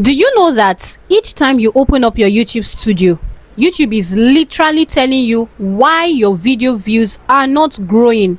Do you know that each time you open up your YouTube studio, YouTube is literally telling you why your video views are not growing?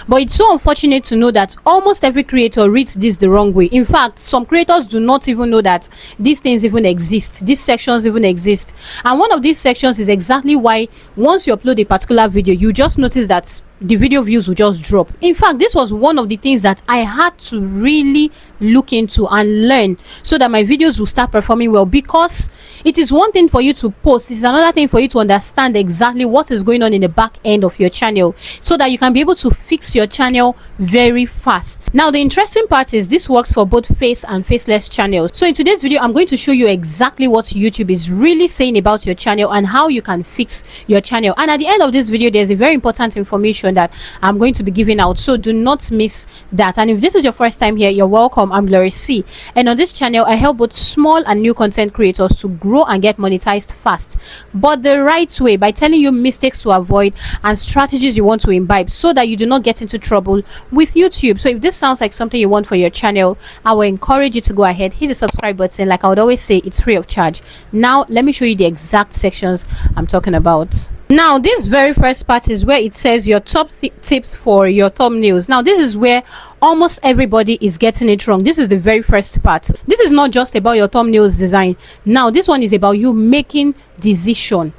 But it's so unfortunate to know that almost every creator reads this the wrong way. In fact, some creators do not even know that these things even exist, these sections even exist. And one of these sections is exactly why once you upload a particular video, you just notice that the video views will just drop. In fact, this was one of the things that I had to really look into and learn so that my videos will start performing well, because it is one thing for you to post, it's another thing for you to understand exactly what is going on in the back end of your channel so that you can be able to fix your channel very fast. Now, the interesting part is this works for both face and faceless channels. So in today's video, I'm going to show you exactly what YouTube is really saying about your channel and how you can fix your channel. And at the end of this video, there's a very important information that I'm going to be giving out, so do not miss that. And if this is your first time here, you're welcome. I'm Glory C, and on this channel I help both small and new content creators to grow and get monetized fast, but the right way, by telling you mistakes to avoid and strategies you want to imbibe so that you do not get into trouble with YouTube. So if this sounds like something you want for your channel, I will encourage you to go ahead, hit the subscribe button. Like I would always say, it's free of charge. Now let me show you the exact sections I'm talking about. Now, this very first part is where it says your top tips for your thumbnails. Now, this is where almost everybody is getting it wrong. This is the very first part. This is not just about your thumbnails design. Now, this one is about you making decision.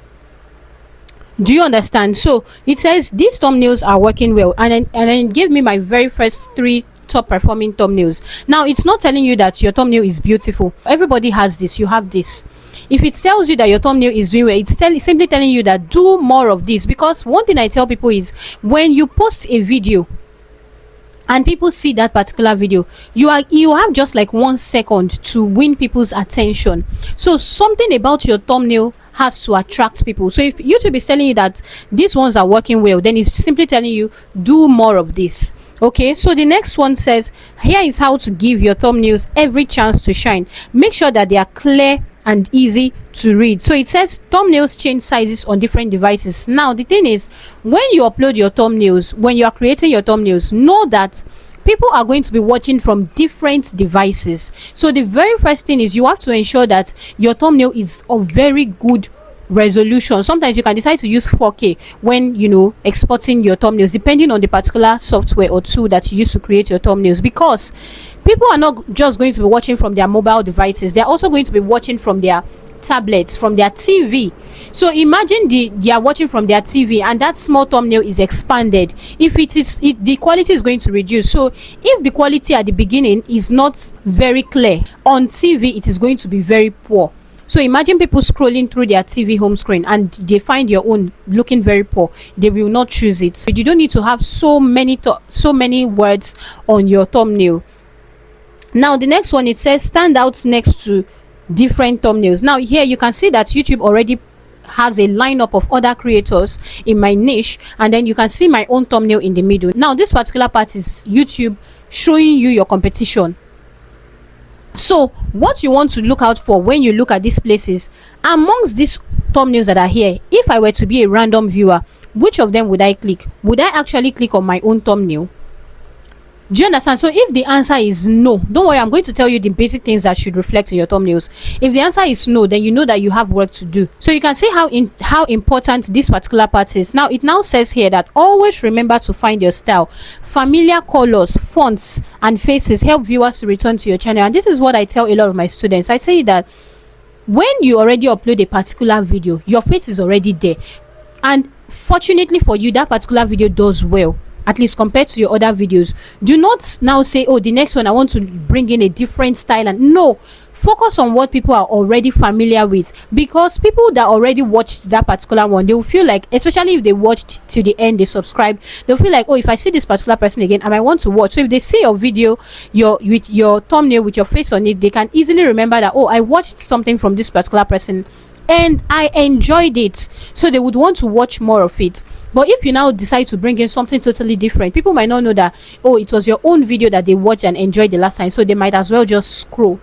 Do you understand? So it says these thumbnails are working well, and then it gave me my very first 3 top performing thumbnails. Now, it's not telling you that your thumbnail is beautiful. Everybody has this. You have this. If it tells you that your thumbnail is doing well, it's simply telling you that do more of this. Because one thing I tell people is, when you post a video and people see that particular video, you have just like 1 second to win people's attention. So something about your thumbnail has to attract people. So if YouTube is telling you that these ones are working well, then it's simply telling you do more of this. Okay, so the next one says, here is how to give your thumbnails every chance to shine. Make sure that they are clear and easy to read. So it says thumbnails change sizes on different devices. Now, the thing is, when you upload your thumbnails, when you are creating your thumbnails, know that people are going to be watching from different devices. So the very first thing is you have to ensure that your thumbnail is of very good resolution. Sometimes you can decide to use 4K when exporting your thumbnails, depending on the particular software or tool that you use to create your thumbnails, because people are not just going to be watching from their mobile devices, they're also going to be watching from their tablets, from their TV. So imagine they are watching from their TV and that small thumbnail is expanded. If the quality is going to reduce. So if the quality at the beginning is not very clear on TV, it is going to be very poor. So imagine people scrolling through their TV home screen and they find your own looking very poor. They will not choose it. So you don't need to have so many words on your thumbnail. Now, the next one, it says stand out next to different thumbnails. Now, here you can see that YouTube already has a lineup of other creators in my niche, and then you can see my own thumbnail in the middle. Now, this particular part is YouTube showing you your competition. So what you want to look out for when you look at these places, amongst these thumbnails that are here, if I were to be a random viewer, which of them would I click? Would I actually click on my own thumbnail? Do you understand? So if the answer is no, don't worry, I'm going to tell you the basic things that should reflect in your thumbnails. If the answer is no, then you know that you have work to do. So you can see how important this particular part is. Now, it now says here that always remember to find your style. Familiar colors, fonts, and faces help viewers to return to your channel. And this is what I tell a lot of my students. I say that when you already upload a particular video, your face is already there. And fortunately for you, that particular video does well, at least compared to your other videos. Do not now say, oh, the next one I want to bring in a different style. And no, focus on what people are already familiar with, because people that already watched that particular one, they will feel like, especially if they watched to the end, they subscribe, they'll feel like, oh, if I see this particular person again, I might want to watch. So if they see your video, with your thumbnail with your face on it, they can easily remember that, oh, I watched something from this particular person and I enjoyed it, so they would want to watch more of it. But if you now decide to bring in something totally different, people might not know that, oh, it was your own video that they watched and enjoyed the last time, so they might as well just scroll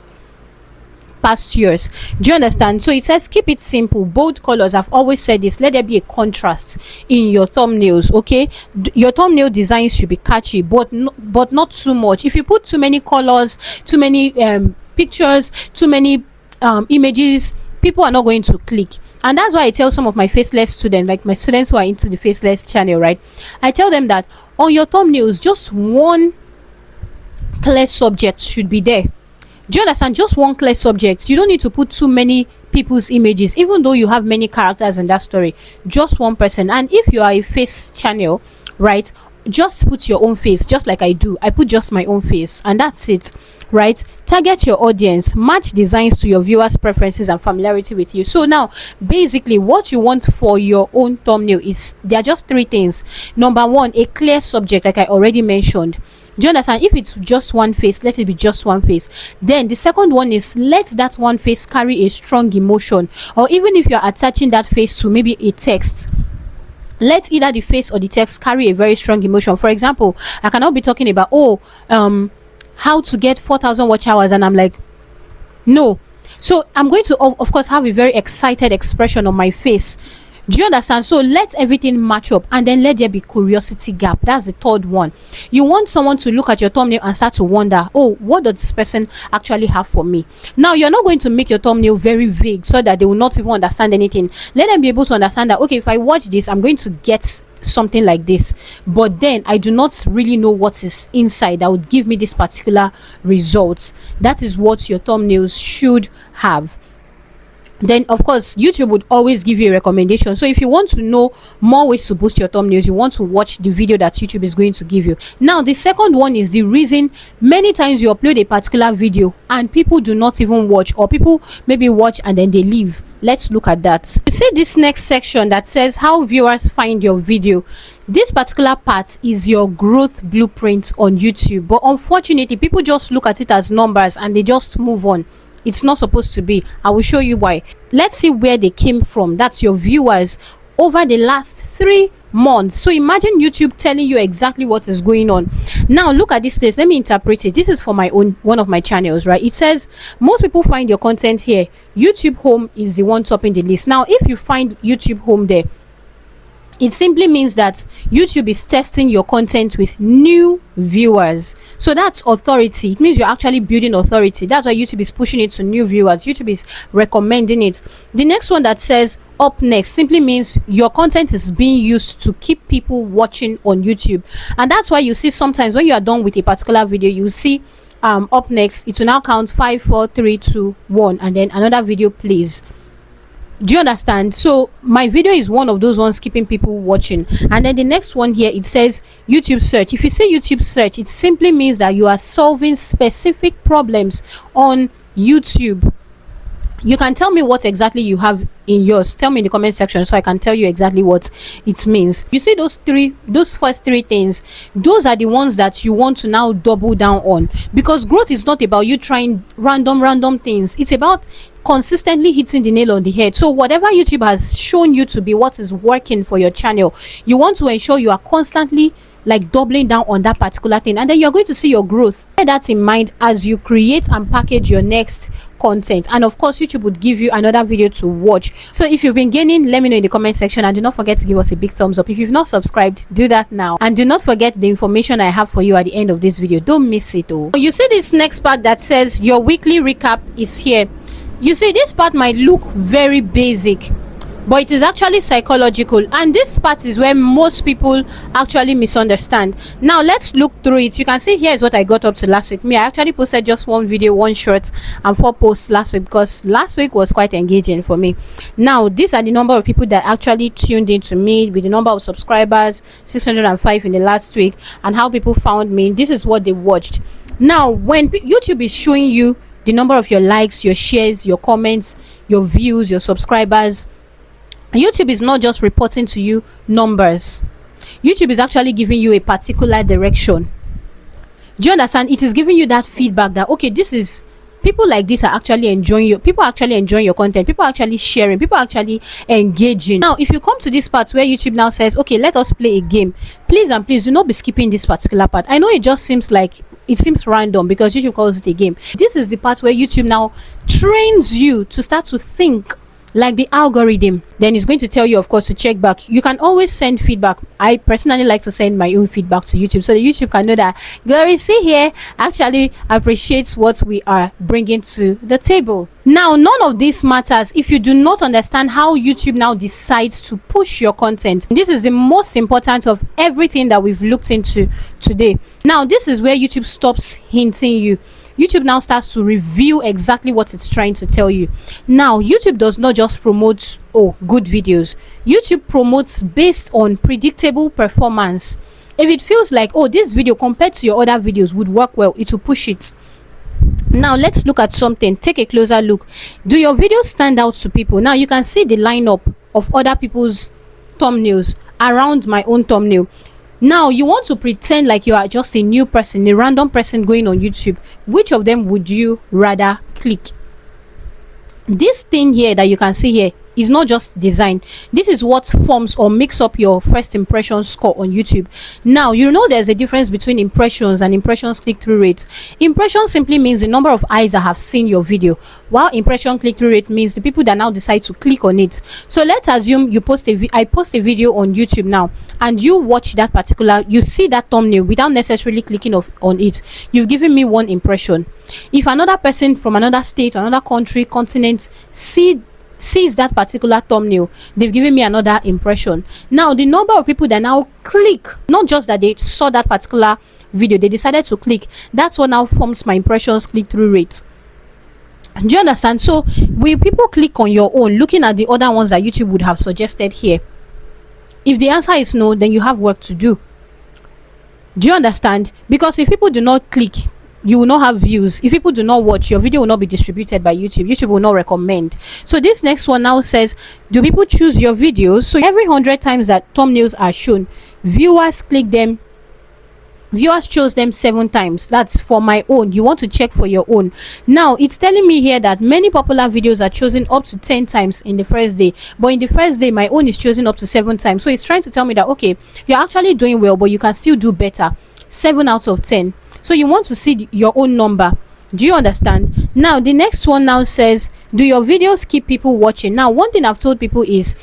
past yours. Do you understand? So it says keep it simple, bold colors. I've always said this, let there be a contrast in your thumbnails. Okay, your thumbnail designs should be catchy, but not too much. If you put too many colors, too many pictures, too many images, people are not going to click. And that's why I tell some of my faceless students, like my students who are into the faceless channel, right, I tell them that on your thumbnails, just one clear subject should be there. Do you understand? Just one clear subject. You don't need to put too many people's images, even though you have many characters in that story. Just one person. And if you are a face channel, right, just put your own face, just like I do. I put just my own face, and that's it, right? Target your audience, match designs to your viewers' preferences and familiarity with you. So now basically what you want for your own thumbnail is, there are just three things. Number one, a clear subject, like I already mentioned. Do you understand? If it's just one face, let it be just one face. Then the second one is, let that one face carry a strong emotion, or even if you're attaching that face to maybe a text, let either the face or the text carry a very strong emotion. For example, I cannot be talking about how to get 4,000 watch hours, and I'm like, no. So I'm going to of course have a very excited expression on my face. Do you understand? So let everything match up, and then let there be curiosity gap. That's the third one. You want someone to look at your thumbnail and start to wonder, oh, what does this person actually have for me? Now you're not going to make your thumbnail very vague so that they will not even understand anything. Let them be able to understand that, okay, if I watch this, I'm going to get something like this, but then I do not really know what is inside that would give me this particular result. That is what your thumbnails should have. Then of course YouTube would always give you a recommendation. So if you want to know more ways to boost your thumbnails, you want to watch the video that YouTube is going to give you. Now the second one is the reason many times you upload a particular video and people do not even watch, or people maybe watch and then they leave. Let's look at that. You see this next section that says how viewers find your video. This particular part is your growth blueprint on YouTube, but unfortunately people just look at it as numbers and they just move on. It's not supposed to be. I will show you why. Let's see where they came from. That's your viewers over the last 3 months. So imagine YouTube telling you exactly what is going on. Now look at this place. Let me interpret it. This is for my own, one of my channels, right? It says most people find your content here. YouTube home is the one topping the list. Now if you find YouTube home there, it simply means that YouTube is testing your content with new viewers. So that's authority. It means you're actually building authority. That's why YouTube is pushing it to new viewers. YouTube is recommending it. The next one that says up next simply means your content is being used to keep people watching on YouTube. And that's why you see sometimes when you are done with a particular video, you see up next, it will now count 5, 4, 3, 2, 1, and then another video plays. Do you understand? So my video is one of those ones keeping people watching. And then the next one here, it says YouTube search. If you say YouTube search, it simply means that you are solving specific problems on YouTube. You can tell me what exactly you have in yours. Tell me in the comment section so I can tell you exactly what it means. You see those first 3 things, those are the ones that you want to now double down on, because growth is not about you trying random things. It's about consistently hitting the nail on the head. So whatever YouTube has shown you to be what is working for your channel, you want to ensure you are constantly like doubling down on that particular thing, and then you're going to see your growth. Bear that in mind as you create and package your next content. And of course YouTube would give you another video to watch. So if you've been gaining, let me know in the comment section, and do not forget to give us a big thumbs up. If you've not subscribed, do that now, and do not forget the information I have for you at the end of this video. Don't miss it. Oh, you see this next part that says your weekly recap is here. You see this part might look very basic, but it is actually psychological, and this part is where most people actually misunderstand. Now let's look through it. You can see here is what I got up to last week. I actually posted just 1 video, 1 short, and 4 posts last week, because last week was quite engaging for me. Now these are the number of people that actually tuned into me, with the number of subscribers, 605 in the last week, and how people found me. This is what they watched. Now when YouTube is showing you the number of your likes, your shares, your comments, your views, your subscribers, YouTube is not just reporting to you numbers. YouTube is actually giving you a particular direction. Do you understand? It is giving you that feedback that, okay, this is, people like this are actually enjoying you. People are actually enjoying your content. People are actually sharing. People are actually engaging. Now if you come to this part where YouTube now says, okay, let us play a game, please and please do not be skipping this particular part. I know it just seems like it seems random because YouTube calls it a game. This is the part where YouTube now trains you to start to think like the algorithm. Then it's going to tell you, of course, to check back. You can always send feedback. I personally like to send my own feedback to YouTube, so that YouTube can know that Glory, see here, actually appreciates what we are bringing to the table. Now, none of this matters if you do not understand how YouTube now decides to push your content. This is the most important of everything that we've looked into today. Now, this is where YouTube stops hinting you. YouTube now starts to reveal exactly what it's trying to tell you. Now, YouTube does not just promote good videos. YouTube promotes based on predictable performance. If it feels like, this video compared to your other videos would work well, it will push it. Now let's look at something. Take a closer look. Do your videos stand out to people? Now you can see the lineup of other people's thumbnails around my own thumbnail. Now you want to pretend like you are just a new person, a random person going on YouTube. Which of them would you rather click? This thing here that you can see here is not just design. This is what forms or makes up your first impression score on YouTube. Now, you know there's a difference between impressions and impressions click-through rate. Impression simply means the number of eyes that have seen your video, while impression click-through rate means the people that now decide to click on it. So let's assume you I post a video on YouTube now, and you watch that particular, you see that thumbnail without necessarily clicking on it. You've given me one impression. If another person from another state, another country, continent sees that particular thumbnail, they've given me another impression. Now the number of people that now click, not just that they saw that particular video, they decided to click, that's what now forms my impressions click-through rate. Do you understand? So will people click on your own, looking at the other ones that YouTube would have suggested here? If the answer is no, then you have work to do. Do you understand? Because if people do not click, you will not have views. If people do not watch, your video will not be distributed by YouTube. YouTube will not recommend. So this next one now says, do people choose your videos? So every 100 times that thumbnails are shown, viewers chose them 7 times. That's for my own. You want to check for your own. Now it's telling me here that many popular videos are chosen up to 10 times in the first day, but in the first day my own is chosen up to 7 times. So it's trying to tell me that, okay, you're actually doing well, but you can still do better. 7 out of 10. So you want to see your own number. Do you understand? Now the next one now says, do your videos keep people watching? Now one thing I've told people is,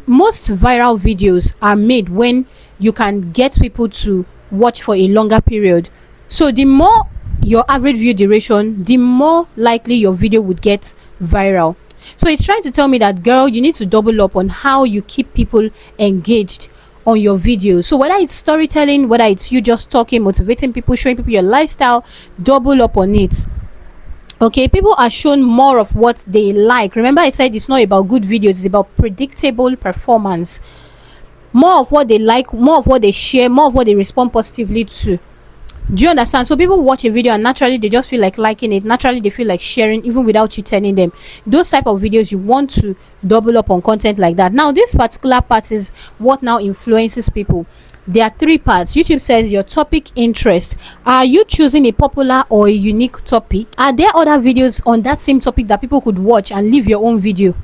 most viral videos are made when you can get people to watch for a longer period. So the more your average view duration, the more likely your video would get viral. So it's trying to tell me that, girl, you need to double up on how you keep people engaged on your videos. So whether it's storytelling, whether it's you just talking, motivating people, showing people your lifestyle, double up on it. Okay, people are shown more of what they like. Remember I said it's not about good videos, it's about predictable performance. More of what they like, more of what they share, more of what they respond positively to. Do you understand? So people watch a video and naturally they just feel like liking it, naturally they feel like sharing even without you telling them. Those type of videos, you want to double up on content like that. Now this particular part is what now influences people. There are 3 parts. YouTube says your topic interest. Are you choosing a popular or a unique topic? Are there other videos on that same topic that people could watch and leave your own video?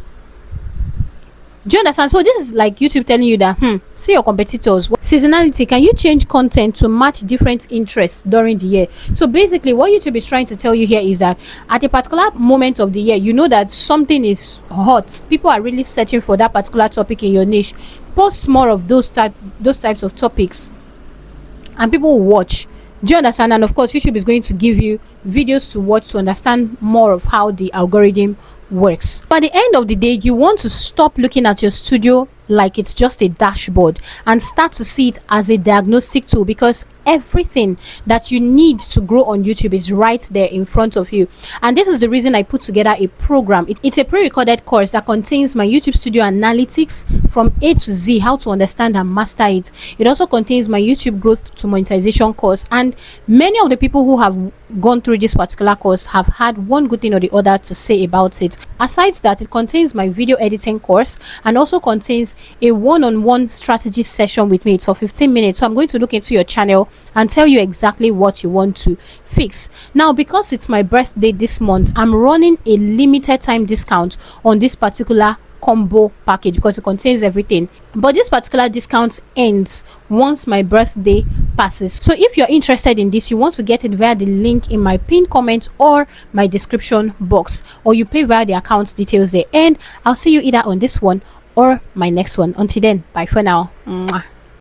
Do you understand? So this is like YouTube telling you that see your competitors. Seasonality, can you change content to match different interests during the year? So basically what YouTube is trying to tell you here is that at a particular moment of the year, you know that something is hot, people are really searching for that particular topic in your niche. Post more of those types of topics and people will watch. Do you understand? And of course YouTube is going to give you videos to watch to understand more of how the algorithm works. By the end of the day, you want to stop looking at your studio like it's just a dashboard and start to see it as a diagnostic tool, because everything that you need to grow on YouTube is right there in front of you. And this is the reason I put together a program. It's a pre-recorded course that contains my YouTube studio analytics from A to Z, how to understand and master it. It also contains my YouTube growth to monetization course, and many of the people who have gone through this particular course have had one good thing or the other to say about it. Aside that, it contains my video editing course and also contains a one-on-one strategy session with me. It's for 15 minutes. So I'm going to look into your channel and tell you exactly what you want to fix. Now, because it's my birthday this month, I'm running a limited time discount on this particular combo package because it contains everything, but this particular discount ends once my birthday passes. So if you're interested in this, you want to get it via the link in my pinned comment or my description box, or you pay via the account details there, and I'll see you either on this one or my next one. Until then, bye for now. Mwah.